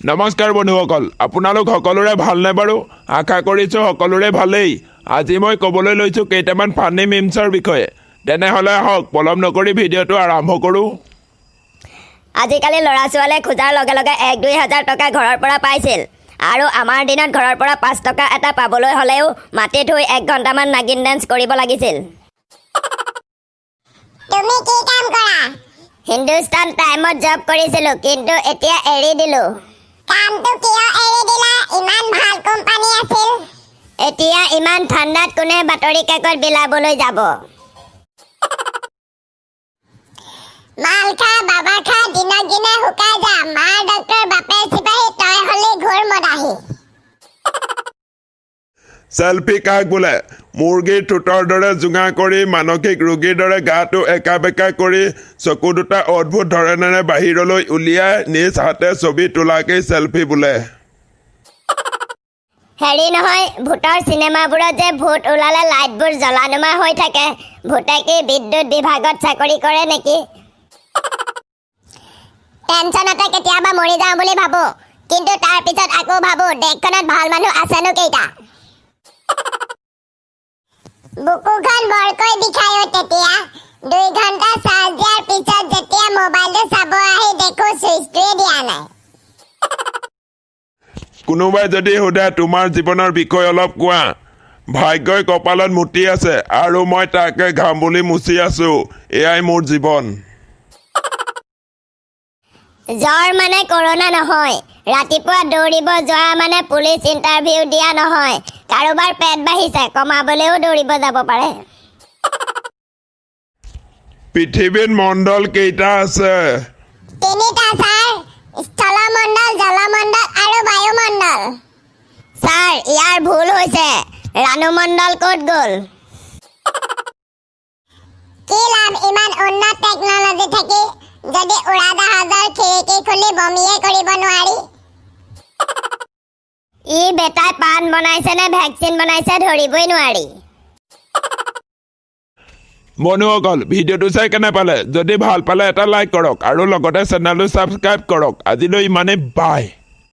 নমস্কাৰ বন্ধুসকল আপোনালোক সকলোৰে ভালনে বাৰু আশা কৰিছো সকলোৰে ভালেই আজি মই ক'বলৈ লৈছো কেইটামান ফানি মিমছৰ বিষয়ে তেনেহলে হওক পলম নকৰি ভিডিঅটো আৰম্ভ কৰো আজিকালি লৰা ছোৱালীয়ে খোজাৰ লগে লগে 1-2 হাজাৰ টকা ঘৰৰ পৰা পাইছিল আৰু আমাৰ দিনত ঘৰৰ পৰা 5 টকা এটা পাবলৈ হলেও মাটি ধুই 1 ঘণ্টামান নাগিন ডান্স কৰিব লাগিছিল তুমি কি কাম কৰা হিন্দুস্তান টাইমত জব কৰিছিলো কিন্তু এতিয়া এৰি দিলো কামটো কিয় এৰি দিলা ইমান ভাল কোম্পানী আছিল এতিয়া ইমান ঠাণ্ডাত কোনে বাতৰি কাকত বিলাবলৈ যাব মালখা বাবা খা দিনক দিনে শুকাই যা মাৰ ডক্টৰ বাপে চিপাহী তই হলি ঘোৰ মদাহী সেলফি কাক বোলে মুৰ্গীৰ ঠোঁটৰ দৰে জুঙা কৰি মানসিক ৰোগীৰ দৰে গাটো একা বেকা কৰি চকু দুটা অদ্ভুত ধৰণেৰে বাহিৰলৈ উলিয়াই নিজ হাতে ছবি তোলাকেই সেলফি বোলে হেৰি নহয় ভূতৰ চিনেমাবোৰত যে ভূত ওলালে লাইটবোৰ জ্বলানুমা হৈ থাকে ভূতে কি বিদ্যুৎ বিভাগত চাকৰি কৰে নেকি টেনচনতে কেতিয়াবা মৰি যাওঁ বুলি ভাবো কিন্তু তাৰ পিছত আকৌ ভাবো দেশখনত ভাল মানুহ আছেনো কেইটা বুকুখন বৰকৈ বিষায় তেতিয়া 2 ঘণ্টা চাৰ্জ দিয়াৰ পিছত যেতিয়া মোবাইলটো চাব আহি দেখো চুইচটোৱে দিয়া নাই কোনোবাই যদি সোধে তোমাৰ জীৱনৰ বিষয়ে অলপ কোৱা ভাগ্যই কপালত মুতি আছে আৰু মই তাকে ঘাম বুলি মুচি আছো এয়াই মোৰ জীৱন জ্বৰ মানে কৰোনা নহয় ৰাতিপুৱা দৌৰিব যোৱা মানে পুলিচ ইণ্টাৰভিউ দিয়া নহয় কাৰোবাৰ পেট বাঢ়িছে কমাবলৈও দৌৰিব যাব পাৰে পৃথিৱীত মণ্ডল কেইটা আছে 3টা ছাৰ স্থলমণ্ডল জলমণ্ডল আৰু বায়ুমণ্ডল ছাৰ ইয়াৰ ভুল হৈছে ৰাণুমণ্ডল ক'ত গ'ল কি লাভ ইমান উন্নত টেকনলজি থাকি যদি উৰাজাহাজৰ খিৰিকী খুলি বমিয়ে কৰিব নোৱাৰি ই বেটাই পান বনাইছে নে ভেকচিন বনাইছে ধৰিবই নোৱাৰি বন্ধুসকল ভিডিঅ'টো চাই কেনে পালে যদি ভাল পালে এটা লাইক কৰক আৰু লগতে চেনেলটো ছাবস্ক্ৰাইব কৰক আজিলৈ ইমানেই বাই